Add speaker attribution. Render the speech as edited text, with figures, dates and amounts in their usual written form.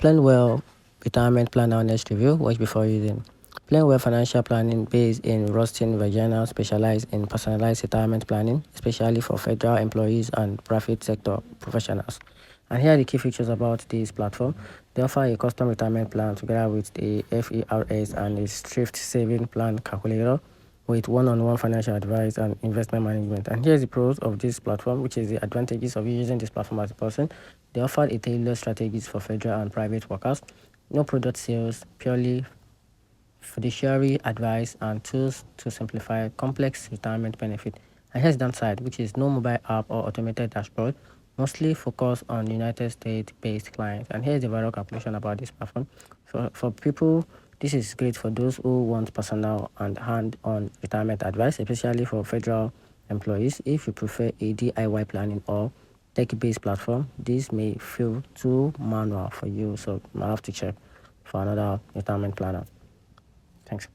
Speaker 1: PlanWell Retirement Planner Honest review. Watch before using. PlanWell financial planning based in Rustin, Virginia, specialized in personalized retirement planning, especially for federal employees and private sector professionals. And here are the key features about this platform. They offer a custom retirement plan together with a FERS and a thrift saving plan calculator with one-on-one financial advice and investment management. And here's the pros of this platform, which is the advantages of using this platform as a person. They offer a tailored strategies for federal and private workers, no product sales, purely fiduciary advice and tools to simplify complex retirement benefit. And here's the downside, which is no mobile app or automated dashboard, mostly focused on United States-based clients. And here's the overall calculation about this platform. For people, this is great for those who want personal and hand-on retirement advice, especially for federal employees. If you prefer a DIY planning or tech-based platform, this may feel too manual for you, so you might have to check for another retirement planner. Thanks.